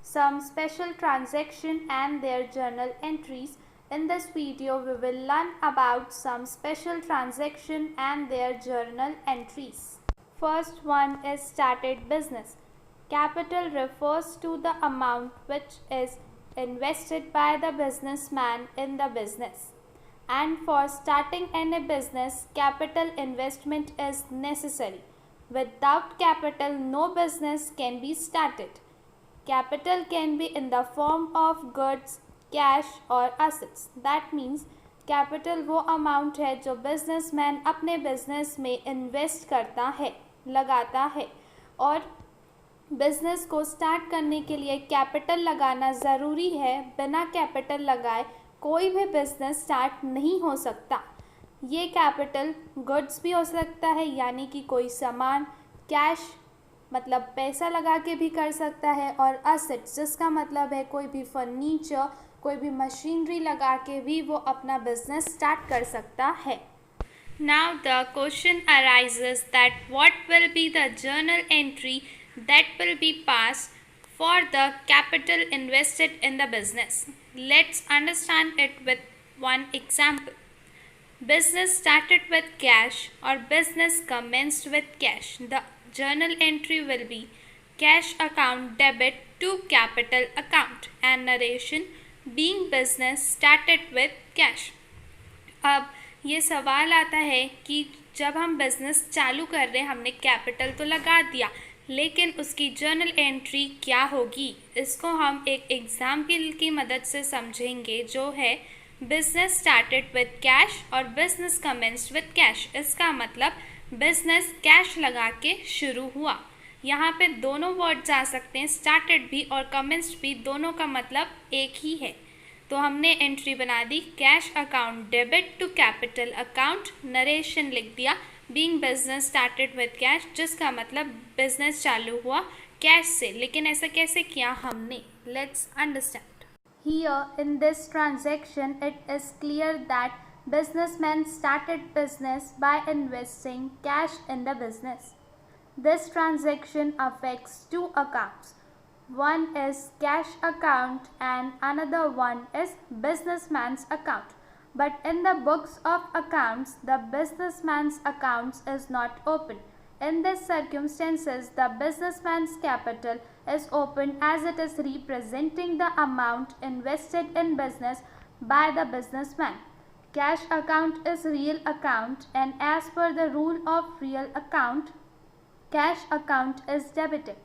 some special transaction and their journal entries. In this video, we will learn about some special transaction and their journal entries. First one is started business. Capital refers to the amount which is invested by the businessman in the business. And for starting any business, capital investment is necessary. Without capital, no business can be started. Capital can be in the form of goods, cash or assets. That means capital वो amount है जो businessman अपने business में invest करता है, लगाता है। और बिजनेस को स्टार्ट करने के लिए कैपिटल लगाना ज़रूरी है। बिना कैपिटल लगाए कोई भी बिजनेस स्टार्ट नहीं हो सकता। ये कैपिटल गुड्स भी हो सकता है, यानी कि कोई सामान, कैश मतलब पैसा लगा के भी कर सकता है, और असेट्स जिसका मतलब है कोई भी फर्नीचर, कोई भी मशीनरी लगा के भी वो अपना बिजनेस स्टार्ट कर सकता है। Now the question arises that what will be the journal entry that will be passed for the capital invested in the business. Let's understand it with one example. Business started with cash or business commenced with cash. The journal entry will be cash account debit to capital account and narration being business started with cash. अब ये सवाल आता है कि जब हम business चालू कर रहे हैं, हमने कैपिटल तो लगा दिया, लेकिन उसकी जर्नल एंट्री क्या होगी, इसको हम एक एग्जाम्पल की मदद से समझेंगे, जो है बिजनेस स्टार्टेड विद कैश और बिजनेस कमेंस्ड विद कैश। इसका मतलब बिजनेस कैश लगा के शुरू हुआ। यहाँ पे दोनों वर्ड्स आ सकते हैं, स्टार्टेड भी और कमेंस्ड भी, दोनों का मतलब एक ही है। तो हमने एंट्री बना दी cash account debit to capital account, narration लिख दिया being business started with cash, जिसका मतलब बिजनेस चालू हुआ कैश से। लेकिन ऐसा कैसे किया हमने, let's understand. Here in this transaction it is clear that businessman started business by investing cash in the business. This transaction affects two accounts. One is cash account and another one is businessman's account. But in the books of accounts, the businessman's accounts is not open. In these circumstances, the businessman's capital is open as it is representing the amount invested in business by the businessman. Cash account is real account, and as per the rule of real account, cash account is debited,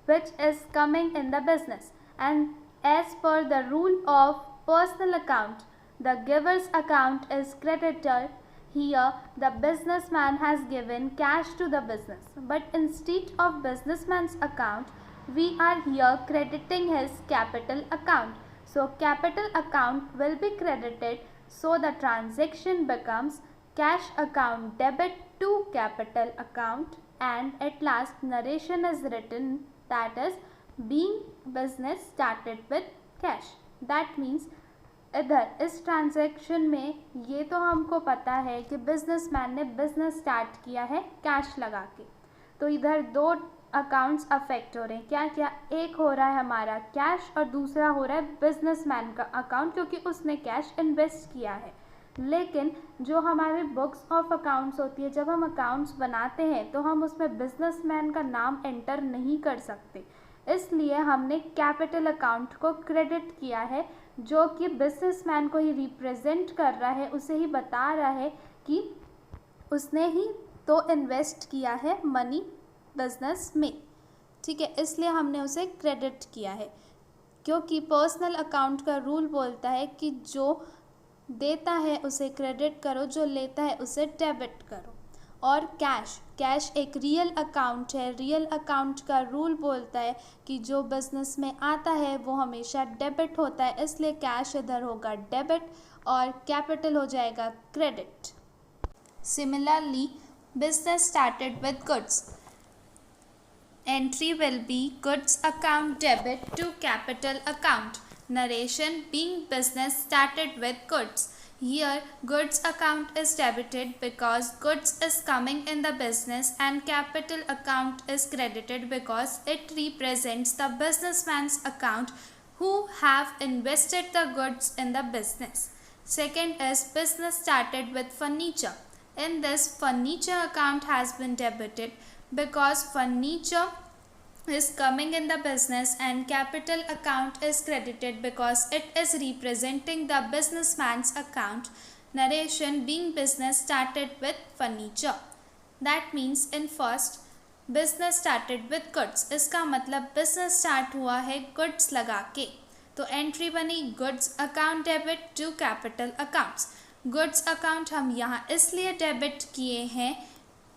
which is coming in the business, and as per the rule of personal account, the giver's account is credited. Here the businessman has given cash to the business, but instead of businessman's account, we are here crediting his capital account. So capital account will be credited, so the transaction becomes cash account debit to capital account, and at last narration is written, that is being business started with cash. That means इधर इस transaction में ये तो हमको पता है कि businessman ने बिजनेस स्टार्ट किया है कैश लगा के, तो इधर दो अकाउंट्स अफेक्ट हो रहे हैं। क्या क्या, एक हो रहा है हमारा कैश और दूसरा हो रहा है बिजनेसमैन का अकाउंट, क्योंकि उसने कैश इन्वेस्ट किया है। लेकिन जो हमारे बुक्स ऑफ अकाउंट्स होती है, जब हम अकाउंट्स बनाते हैं तो हम उसमें बिजनेसमैन का नाम एंटर नहीं कर सकते, इसलिए हमने कैपिटल अकाउंट को क्रेडिट किया है, जो कि बिजनेसमैन को ही रिप्रेजेंट कर रहा है, उसे ही बता रहा है कि उसने ही तो इन्वेस्ट किया है मनी बिजनेस में। ठीक है, इसलिए हमने उसे क्रेडिट किया है, क्योंकि पर्सनल अकाउंट का रूल बोलता है कि जो देता है उसे क्रेडिट करो, जो लेता है उसे डेबिट करो। और कैश एक रियल अकाउंट है, रियल अकाउंट का रूल बोलता है कि जो बिजनेस में आता है वो हमेशा डेबिट होता है, इसलिए कैश इधर होगा डेबिट और कैपिटल हो जाएगा credit. Similarly business started with goods, entry will be goods account debit to capital account, narration being business started with goods. Here, goods account is debited because goods is coming in the business, and capital account is credited because it represents the businessman's account who have invested the goods in the business. Second is business started with furniture. In this, furniture account has been debited because furniture is coming in the business, and capital account is credited because it is representing the businessman's account. Narration being business started with furniture. That means in first business started with goods. इसका मतलब business start हुआ है goods लगा के, तो entry बनी goods account debit to capital accounts. goods account हम यहाँ इसलिए डेबिट किए हैं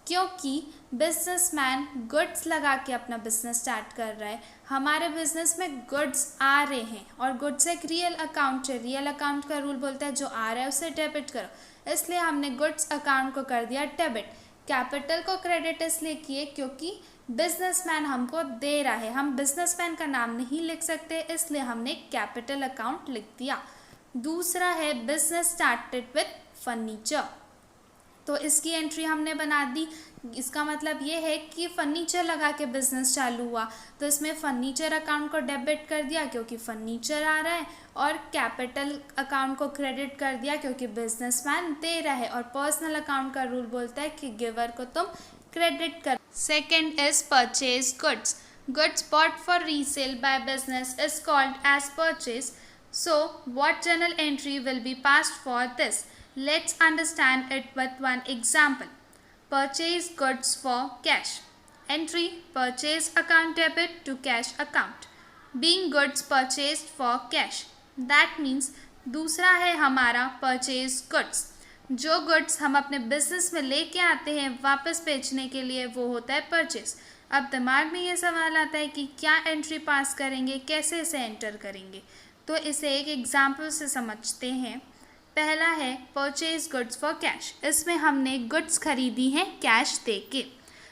क्योंकि बिजनेसमैन गुड्स लगा के अपना बिजनेस स्टार्ट कर रहा है. हमारे बिजनेस में गुड्स आ रहे हैं और गुड्स एक रियल अकाउंट है. रियल अकाउंट का रूल बोलता है जो आ रहा है उसे डेबिट करो, इसलिए हमने गुड्स अकाउंट को कर दिया डेबिट. कैपिटल को क्रेडिट इसलिए किए क्योंकि बिजनेसमैन हमको दे रहा है. हम बिजनेसमैन का नाम नहीं लिख सकते, इसलिए हमने कैपिटल अकाउंट लिख दिया. दूसरा है बिजनेस स्टार्टेड विथ फर्नीचर, तो इसकी एंट्री हमने बना दी. इसका मतलब ये है कि फर्नीचर लगा के बिजनेस चालू हुआ, तो इसमें फर्नीचर अकाउंट को डेबिट कर दिया क्योंकि फर्नीचर आ रहा है, और कैपिटल अकाउंट को क्रेडिट कर दिया क्योंकि बिजनेसमैन दे रहा है. और पर्सनल अकाउंट का रूल बोलता है कि गिवर को तुम क्रेडिट कर. Second is purchase goods. Goods bought for resale by business is called as purchase. So what journal entry will be passed for this? Let's understand it with one example. Purchase goods for cash. Entry purchase account debit to cash account. Being goods purchased for cash. That means दूसरा है हमारा purchase goods. जो goods हम अपने business में लेके आते हैं वापस बेचने के लिए, वो होता है purchase. अब दिमाग में ये सवाल आता है कि क्या एंट्री पास करेंगे, कैसे इसे एंटर करेंगे, तो इसे एक एग्जाम्पल से समझते हैं. पहला है परचेज गुड्स फॉर कैश. इसमें हमने गुड्स खरीदी हैं कैश दे के,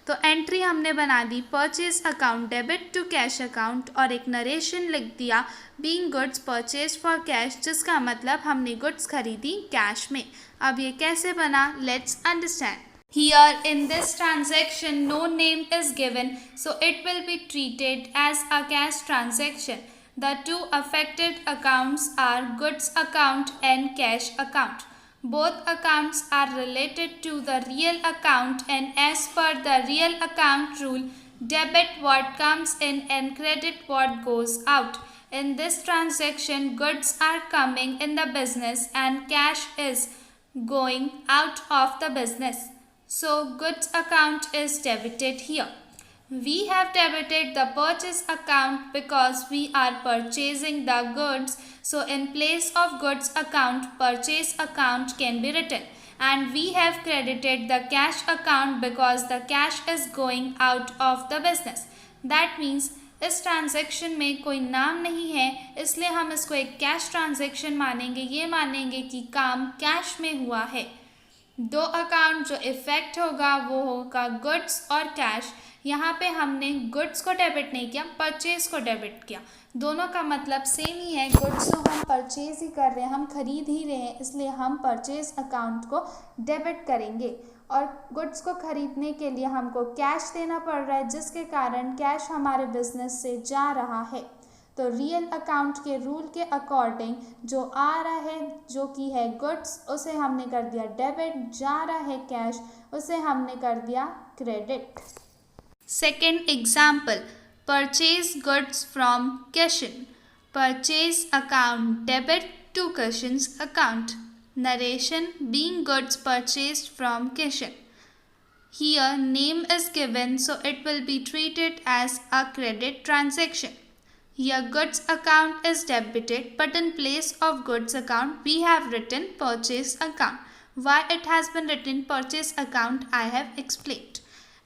तो एंट्री हमने बना दी purchase account debit to cash account, और एक नरेशन लिख दिया being goods purchase for cash, जिसका मतलब हमने गुड्स खरीदी कैश में. अब ये कैसे बना, let's understand. Here in this transaction no name is given, so it will be treated as a cash transaction. The two affected accounts are goods account and cash account. Both accounts are related to the real account, and as per the real account rule, debit what comes in and credit what goes out. In this transaction, goods are coming in the business and cash is going out of the business. So goods account is debited here. We have debited the purchase account because we are purchasing the goods. So in place of goods account, purchase account can be written. And we have credited the cash account because the cash is going out of the business. That means इस transaction में कोई नाम नहीं है, इसलिए हम इसको एक कैश ट्रांजैक्शन मानेंगे. ये मानेंगे कि काम कैश में हुआ है. दो अकाउंट जो इफेक्ट होगा वो होगा गुड्स और कैश. यहाँ पे हमने गुड्स को डेबिट नहीं किया, परचेज को डेबिट किया. दोनों का मतलब सेम ही है. गुड्स तो हम परचेज ही कर रहे हैं, हम खरीद ही रहे हैं, इसलिए हम परचेज अकाउंट को डेबिट करेंगे. और गुड्स को खरीदने के लिए हमको कैश देना पड़ रहा है, जिसके कारण कैश हमारे बिजनेस से जा रहा है. तो रियल अकाउंट के रूल के अकॉर्डिंग जो आ रहा है जो कि है गुड्स, उसे हमने कर दिया डेबिट. जा रहा है कैश, उसे हमने कर दिया credit. Second example purchase goods from Kishan. Purchase account debit to Kishan's account. Narration being goods purchased from Kishan. Here name is given, so it will be treated as a credit transaction. Here goods account is debited, but in place of goods account we have written purchase account. Why it has been written purchase account I have explained.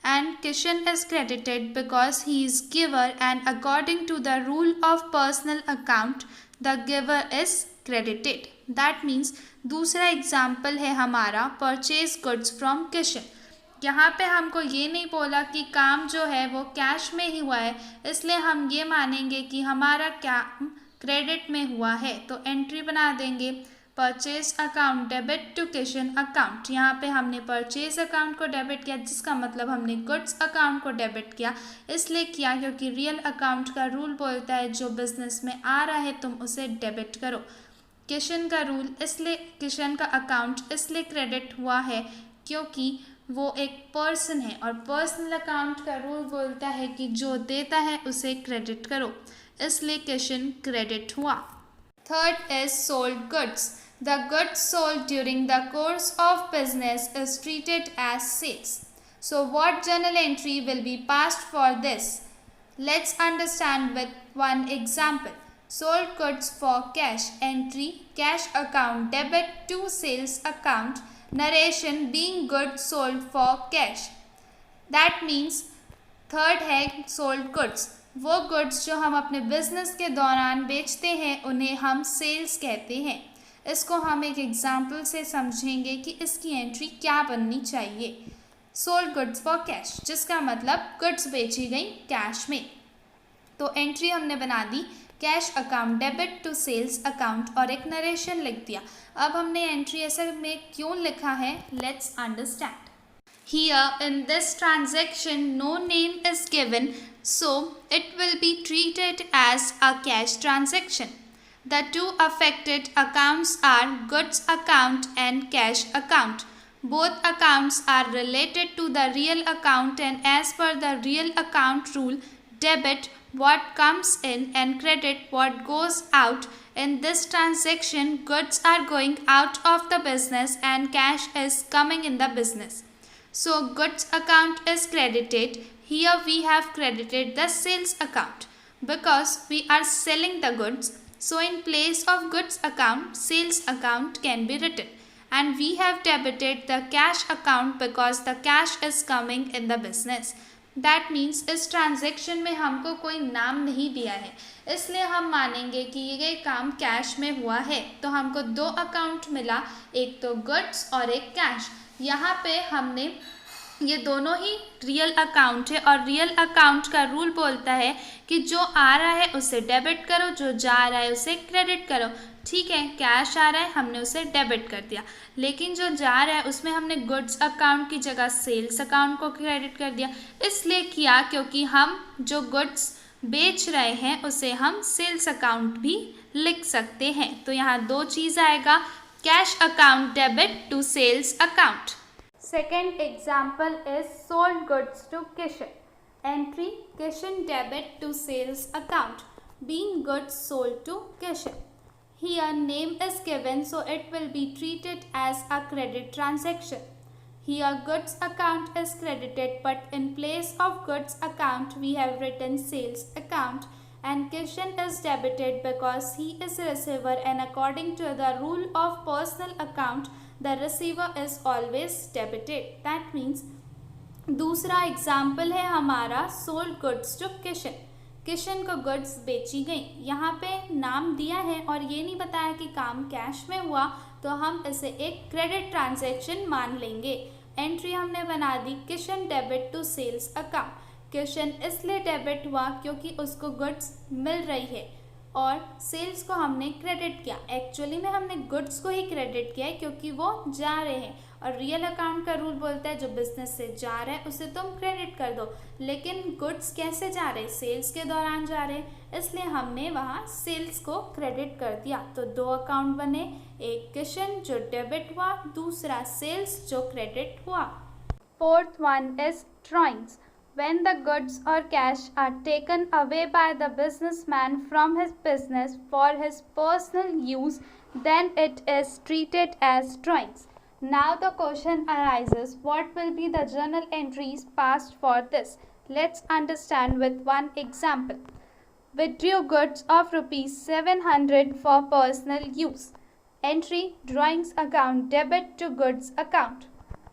And Kishan is credited because he is giver, and according to the rule of personal account the giver is credited. That means दूसरा example है हमारा purchase goods from Kishan. यहाँ पे हमको ये नहीं बोला कि काम जो है वो कैश में ही हुआ है, इसलिए हम ये मानेंगे कि हमारा काम क्रेडिट में हुआ है. तो एंट्री बना देंगे purchase account debit to Kishan account. यहाँ पे हमने परचेज अकाउंट को डेबिट किया, जिसका मतलब हमने गुड्स अकाउंट को डेबिट किया। इसलिए किया क्योंकि रियल अकाउंट का रूल बोलता है जो बिजनेस में आ रहा है तुम उसे डेबिट करो। किशन का रूल इसलिए, किशन का अकाउंट इसलिए क्रेडिट हुआ है क्योंकि वो एक पर्सन है, और पर्सनल अकाउंट का रूल बोलता है कि जो देता है उसे क्रेडिट करो, इसलिए किशन क्रेडिट हुआ। Third is sold goods. The goods sold during the course of business is treated as sales. So what journal entry will be passed for this? Let's understand with one example. Sold goods for cash entry, cash account debit to sales account, narration being goods sold for cash. That means third है sold goods. वो goods जो हम अपने business के दौरान बेचते हैं उन्हें हम सेल्स कहते हैं। इसको हम एक एग्जाम्पल से समझेंगे कि इसकी एंट्री क्या बननी चाहिए। सोल्ड गुड्स फॉर कैश, जिसका मतलब गुड्स बेची गई कैश में, तो एंट्री हमने बना दी cash account debit to sales account और एक नरेशन लिख दिया। अब हमने एंट्री ऐसे में क्यों लिखा है, let's understand. Here in this transaction no name is given, so it will be treated as a cash transaction. The two affected accounts are goods account and cash account. Both accounts are related to the real account, and as per the real account rule, debit what comes in and credit what goes out. In this transaction, goods are going out of the business and cash is coming in the business. So goods account is credited. Here we have credited the sales account because we are selling the goods. So in place of goods account, sales account can be written. And we have debited the cash account because the cash is coming in the business. That means इस transaction में हमको कोई नाम नहीं दिया है, इसलिए हम मानेंगे कि ये काम कैश में हुआ है। तो हमको दो अकाउंट मिला, एक तो गुड्स और एक कैश। यहाँ पे हमने ये दोनों ही रियल अकाउंट है, और रियल अकाउंट का रूल बोलता है कि जो आ रहा है उसे डेबिट करो, जो जा रहा है उसे क्रेडिट करो। ठीक है, कैश आ रहा है हमने उसे डेबिट कर दिया, लेकिन जो जा रहा है उसमें हमने गुड्स अकाउंट की जगह सेल्स अकाउंट को क्रेडिट कर दिया। इसलिए किया क्योंकि हम जो गुड्स बेच रहे हैं उसे हम सेल्स अकाउंट भी लिख सकते हैं। तो यहाँ दो चीज़ आएगा, cash account debit to sales account. Second example is sold goods to Kishan. Entry Kishan debit to sales account, being goods sold to Kishan. Here name is given, so it will be treated as a credit transaction. Here goods account is credited, but in place of goods account we have written sales account, and Kishan is debited because he is a receiver, and according to the rule of personal account the receiver is always debited. That means दूसरा example है हमारा sold goods to Kishan. Kishan को goods बेची गई, यहाँ पे नाम दिया है और ये नहीं बताया कि काम कैश में हुआ, तो हम इसे एक क्रेडिट ट्रांजैक्शन मान लेंगे। एंट्री हमने बना दी Kishan debit to sales account. Kishan इसलिए डेबिट हुआ क्योंकि उसको गुड्स मिल रही है, और सेल्स को हमने क्रेडिट किया। एक्चुअली में हमने गुड्स को ही क्रेडिट किया है क्योंकि वो जा रहे हैं, और रियल अकाउंट का रूल बोलता है जो बिजनेस से जा रहा है उसे तुम क्रेडिट कर दो। लेकिन गुड्स कैसे जा रहे हैं, सेल्स के दौरान जा रहे हैं, इसलिए हमने वहाँ सेल्स को क्रेडिट कर दिया। तो दो अकाउंट बने, एक किशन जो डेबिट हुआ, दूसरा सेल्स जो क्रेडिट हुआ। Fourth one is drawings. When the goods or cash are taken away by the businessman from his business for his personal use, then it is treated as drawings. Now the question arises, what will be the journal entries passed for this? Let's understand with one example. Withdrew goods of rupees 700 for personal use. Entry drawings account debit to goods account.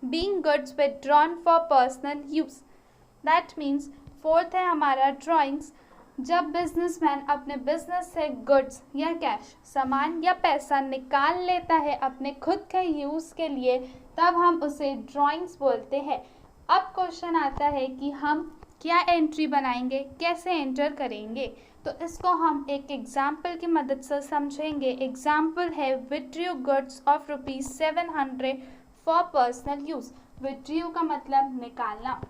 Being goods withdrawn for personal use. That means fourth है हमारा drawings. जब businessman अपने business से goods या cash, सामान या पैसा निकाल लेता है अपने खुद के यूज़ के लिए, तब हम उसे ड्राइंग्स बोलते हैं। अब क्वेश्चन आता है कि हम क्या एंट्री बनाएंगे, कैसे एंटर करेंगे। तो इसको हम एक एग्जाम्पल की मदद से समझेंगे। एग्जाम्पल है withdrew goods of ₹700 for personal use. Withdrew का मतलब निकालना।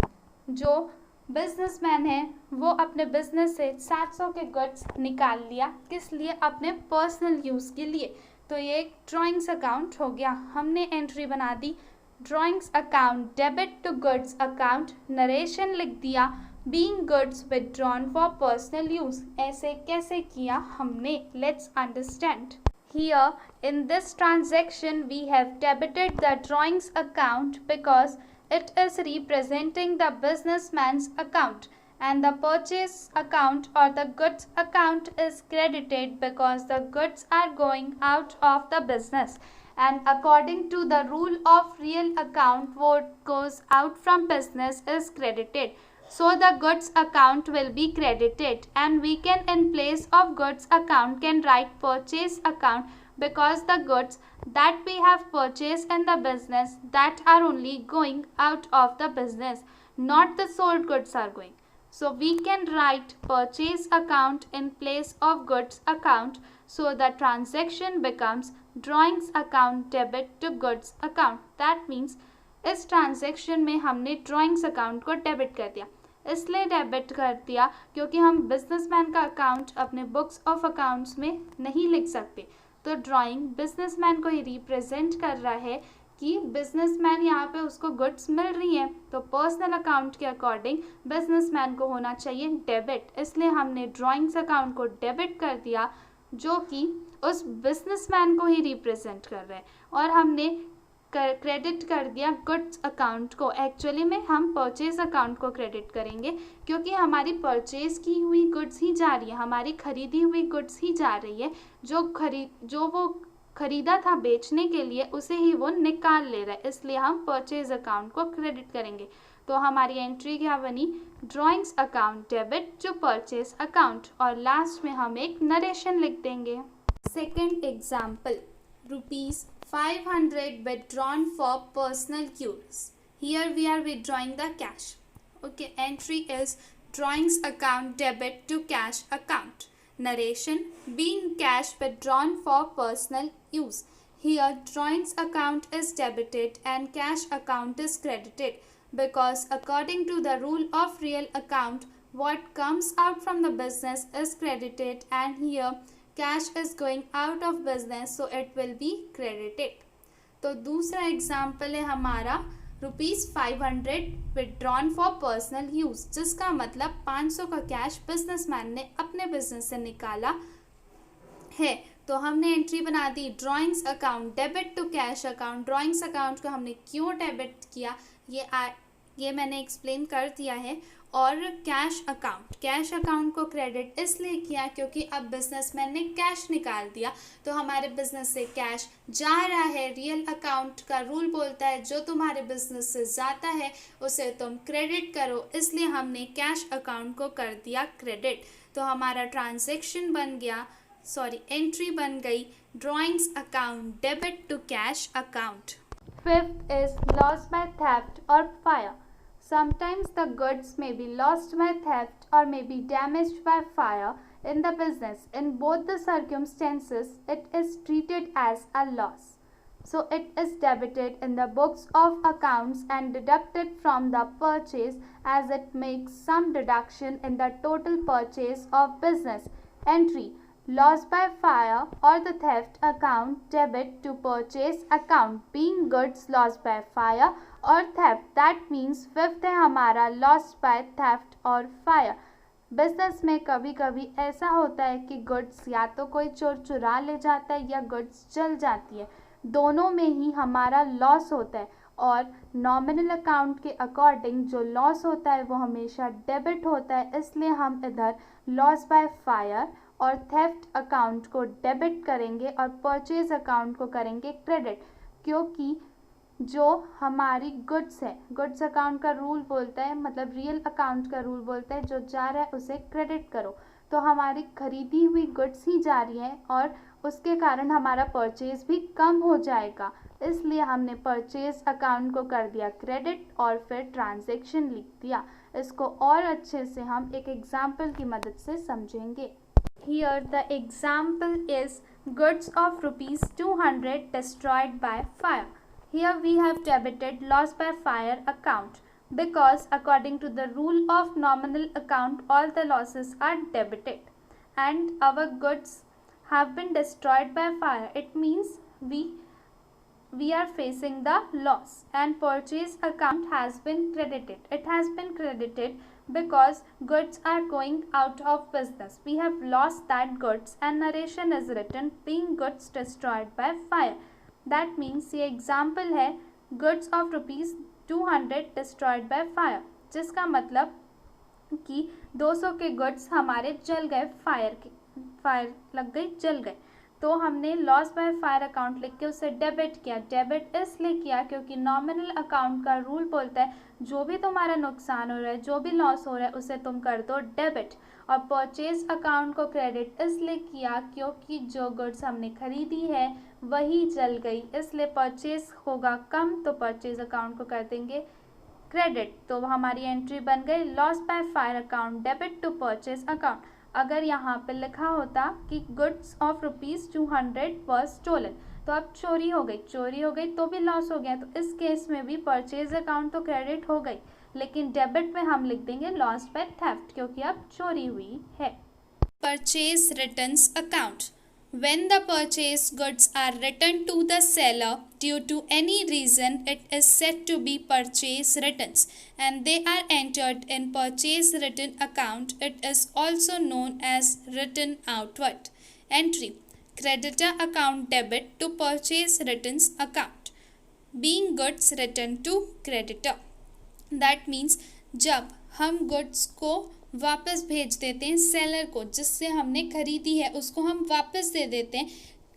जो बिजनेसमैन है वो अपने बिजनेस से 700 के गुड्स निकाल लिया, किस लिए? अपने पर्सनल यूज़ के लिए। तो ये एक ड्राइंग्स अकाउंट हो गया। हमने एंट्री बना दी drawings account debit to goods account, narration लिख दिया being goods withdrawn for personal use. ऐसे कैसे किया हमने? Let's understand. Here in this transaction we have debited the drawings account because it is representing the businessman's account, and the purchase account or the goods account is credited because the goods are going out of the business, and according to the rule of real account what goes out from business is credited. So the goods account will be credited, and we can in place of goods account can write purchase account because the goods that we have purchased in the business that are only going out of the business, not the sold goods are going. So we can write purchase account in place of goods account. So the transaction becomes drawings account debit to goods account. That means इस transaction में हमने drawings account को debit कर दिया। इसलिए debit कर दिया क्योंकि हम बिजनेसमैन का अकाउंट अपने बुक्स ऑफ अकाउंट्स में नहीं लिख सकते। तो ड्राइंग बिजनेसमैन को ही रिप्रेजेंट कर रहा है कि बिजनेसमैन यहाँ पे उसको गुड्स मिल रही हैं, तो पर्सनल अकाउंट के अकॉर्डिंग बिजनेसमैन को होना चाहिए डेबिट। इसलिए हमने ड्राइंग्स अकाउंट को डेबिट कर दिया जो कि उस बिजनेसमैन को ही रिप्रेजेंट कर रहा है, और हमने क्रेडिट कर दिया गुड्स अकाउंट को। एक्चुअली में हम परचेज अकाउंट को क्रेडिट करेंगे क्योंकि हमारी परचेज की हुई गुड्स ही जा रही है, हमारी खरीदी हुई गुड्स ही जा रही है। जो वो खरीदा था बेचने के लिए उसे ही वो निकाल ले रहा है, इसलिए हम परचेज अकाउंट को क्रेडिट करेंगे। तो हमारी एंट्री क्या बनी? Drawings account debit to purchase account, और लास्ट में हम एक नरेशन लिख देंगे। Second example, ₹500 withdrawn for personal use. Here we are withdrawing the cash. Okay, entry is drawings account debit to cash account. Narration, being cash withdrawn for personal use. Here drawings account is debited and cash account is credited because according to the rule of real account what comes out from the business is credited, and here cash is going out of business so it will be credited. तो दूसरा example है हमारा ₹500 withdrawn for personal use, जिसका मतलब 500 का cash businessman ने अपने business से निकाला है। तो हमने एंट्री बना दी drawings account debit to cash account. Drawings account को हमने क्यों डेबिट किया ये मैंने एक्सप्लेन कर दिया है। और कैश अकाउंट को क्रेडिट इसलिए किया क्योंकि अब बिजनेसमैन ने कैश निकाल दिया, तो हमारे बिजनेस से कैश जा रहा है। रियल अकाउंट का रूल बोलता है जो तुम्हारे बिजनेस से जाता है उसे तुम क्रेडिट करो, इसलिए हमने कैश अकाउंट को कर दिया क्रेडिट। तो हमारा ट्रांजैक्शन बन गया, एंट्री बन गई drawings account debit to cash account. Fifth is loss by theft और fire. Sometimes the goods may be lost by theft or may be damaged by fire in the business. In both the circumstances, it is treated as a loss. So it is debited in the books of accounts and deducted from the purchase as it makes some deduction in the total purchase of business. Entry, loss by fire or the theft account debit to purchase account, being goods lost by fire और theft. That means fifth है हमारा lost by theft और fire. Business में कभी कभी ऐसा होता है कि गुड्स या तो कोई चोर चुरा ले जाता है या गुड्स जल जाती है, दोनों में ही हमारा लॉस होता है। और नॉमिनल अकाउंट के अकॉर्डिंग जो लॉस होता है वो हमेशा डेबिट होता है, इसलिए हम इधर लॉस बाय फायर और थेफ्ट अकाउंट को डेबिट करेंगे और परचेज अकाउंट को करेंगे क्रेडिट, क्योंकि जो हमारी गुड्स है, गुड्स अकाउंट का रूल बोलता है, मतलब रियल अकाउंट का रूल बोलता है जो जा रहा है उसे क्रेडिट करो। तो हमारी खरीदी हुई गुड्स ही जा रही है और उसके कारण हमारा परचेज भी कम हो जाएगा, इसलिए हमने परचेज अकाउंट को कर दिया क्रेडिट और फिर ट्रांजैक्शन लिख दिया। इसको और अच्छे से हम एक एग्जाम्पल की मदद से समझेंगे। Here the example is goods of rupees 200 destroyed by fire. Here we have debited loss by fire account because according to the rule of nominal account all the losses are debited and our goods have been destroyed by fire. It means we are facing the loss and purchase account has been credited. It has been credited because goods are going out of business. We have lost that goods and narration is written being goods destroyed by fire. That means ये example है goods of rupees 200 destroyed by fire, जिसका मतलब कि 200 के goods हमारे जल गए, fire लग गई, जल गए, तो हमने लॉस बाय फायर अकाउंट लिख के उसे डेबिट किया. डेबिट इसलिए किया क्योंकि नॉमिनल अकाउंट का रूल बोलता है जो भी तुम्हारा नुकसान हो रहा है, जो भी लॉस हो रहा है उसे तुम कर दो डेबिट. और परचेज अकाउंट को क्रेडिट इसलिए किया क्योंकि जो गुड्स हमने खरीदी है वही जल गई, इसलिए परचेज होगा कम तो परचेज अकाउंट को कर देंगे क्रेडिट. तो हमारी एंट्री बन गई loss by fire account debit to purchase account. अगर यहाँ पे लिखा होता कि goods of rupees 200 was stolen, तो अब चोरी हो गई तो भी लॉस हो गया, तो इस केस में भी परचेज अकाउंट तो क्रेडिट हो गई, लेकिन डेबिट में हम लिख देंगे लॉस बाय थेफ्ट क्योंकि अब चोरी हुई है. Purchase returns account. When the purchased goods are returned to the seller due to any reason, it is said to be purchase returns and they are entered in purchase return account. It is also known as written outward. Entry: creditor account debit to purchase returns account. Being goods returned to creditor. That means जब हम goods को वापस भेज देते हैं seller को, जिससे हमने खरीदी है उसको हम वापस दे देते हैं.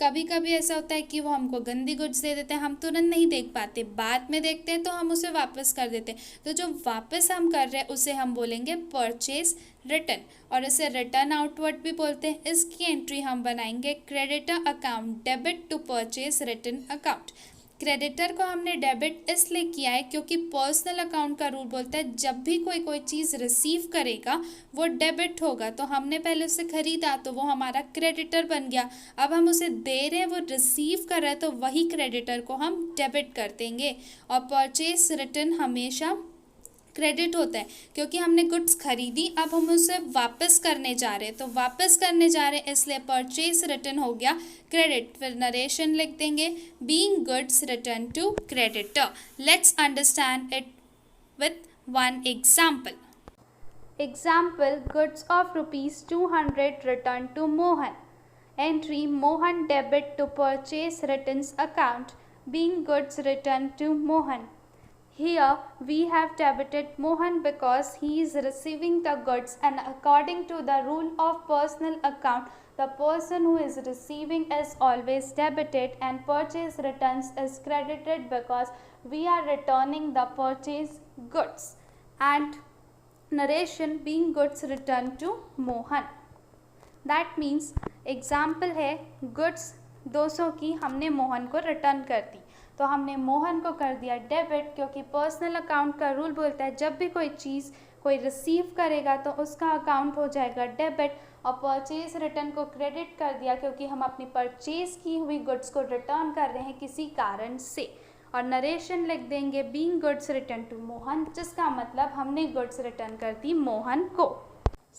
कभी कभी ऐसा होता है कि वो हमको गंदी गुड्स दे देते हैं, हम तुरंत नहीं देख पाते, बाद में देखते हैं तो हम उसे वापस कर देते हैं. तो जो वापस हम कर रहे हैं उसे हम बोलेंगे परचेज रिटर्न और इसे रिटर्न आउटवर्ड भी बोलते हैं. इसकी एंट्री हम बनाएंगे creditor account debit to purchase return account. Creditor को हमने डेबिट इसलिए किया है क्योंकि पर्सनल अकाउंट का रूल बोलता है जब भी कोई चीज़ रिसीव करेगा वो डेबिट होगा. तो हमने पहले उसे खरीदा तो वो हमारा क्रेडिटर बन गया, अब हम उसे दे रहे हैं, वो रिसीव कर रहा है, तो वही क्रेडिटर को हम डेबिट कर देंगे. और परचेज रिटर्न हमेशा क्रेडिट होता है क्योंकि हमने गुड्स खरीदी, अब हम उसे वापस करने जा रहे हैं, तो वापस करने जा रहे हैं इसलिए परचेज रिटर्न हो गया क्रेडिट. फिर नरेशन लिख देंगे being goods return to creditor. Let's understand it with one example. Example goods of rupees 200 return to Mohan. Entry Mohan debit to purchase returns account. Being goods return to Mohan. Here we have debited Mohan because he is receiving the goods and according to the rule of personal account, the person who is receiving is always debited and purchase returns is credited because we are returning the purchased goods. And narration being goods returned to Mohan. That means example है goods 200 की हमने मोहन को return कर दी, तो हमने मोहन को कर दिया डेबिट क्योंकि पर्सनल अकाउंट का रूल बोलता है जब भी कोई चीज़ कोई रिसीव करेगा तो उसका अकाउंट हो जाएगा डेबिट. और परचेज रिटर्न को क्रेडिट कर दिया क्योंकि हम अपनी परचेज की हुई गुड्स को रिटर्न कर रहे हैं किसी कारण से. और नरेशन लिख देंगे being goods return to Mohan, जिसका मतलब हमने गुड्स रिटर्न कर दी मोहन को.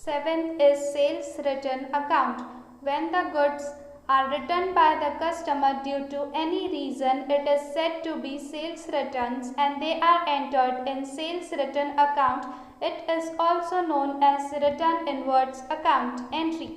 7th is sales return account. When the goods are returned by the customer due to any reason, it is said to be sales returns and they are entered in sales return account. It is also known as return inwards account. Entry: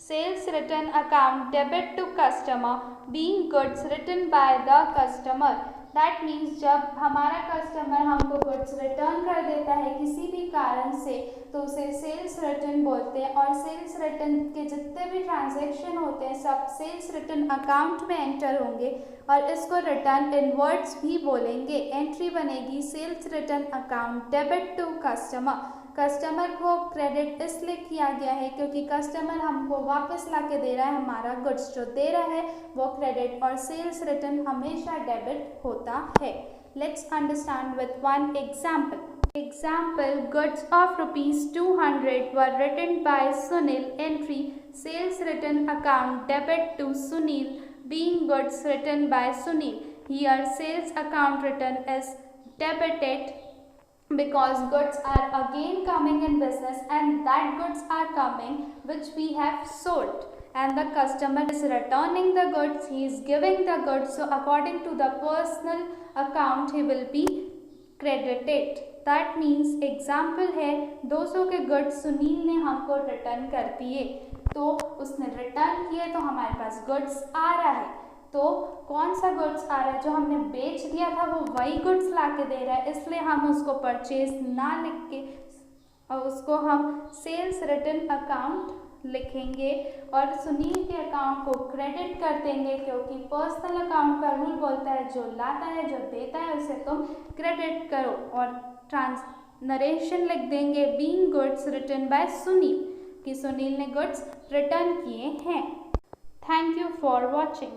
sales return account debit to customer. Being goods written by the customer. That means जब हमारा customer हमको goods return कर देता है किसी भी कारण से तो उसे सेल्स रिटर्न बोलते हैं. और सेल्स रिटर्न के जितने भी ट्रांजैक्शन होते हैं सब सेल्स रिटर्न अकाउंट में एंटर होंगे और इसको रिटर्न इनवर्ड्स भी बोलेंगे. एंट्री बनेगी sales return account debit to customer. Customer को क्रेडिट इसलिए किया गया है क्योंकि कस्टमर हमको वापस ला के दे रहा है, हमारा गुड्स जो दे रहा है वो क्रेडिट और सेल्स रिटर्न हमेशा डेबिट होता है. Let's understand with one example. Example, goods of rupees 200 were written by Sunil. Entry: Sales written account debit to Sunil, being goods written by Sunil. Here sales account written is debited because goods are again coming in business, and that goods are coming which we have sold, and the customer is returning the goods, he is giving the goods, so according to the personal account he will be credited. That means example है 200 के goods Sunil ने हमको return कर दिए, तो उसने return किए तो हमारे पास गुड्स आ रहा है। तो कौन सा गुड्स आ रहा है? जो हमने बेच दिया था वो वही गुड्स ला के दे रहा है, इसलिए हम उसको परचेज ना लिख के और उसको हम सेल्स रिटर्न अकाउंट लिखेंगे और सुनील के अकाउंट को क्रेडिट कर देंगे, क्योंकि पर्सनल अकाउंट का रूल बोलता है जो लाता है जो देता है उसे तुम क्रेडिट करो, और नरेशन लिख देंगे being goods return by Sunil, कि सुनील ने गुड्स रिटर्न किए हैं। Thank you for watching.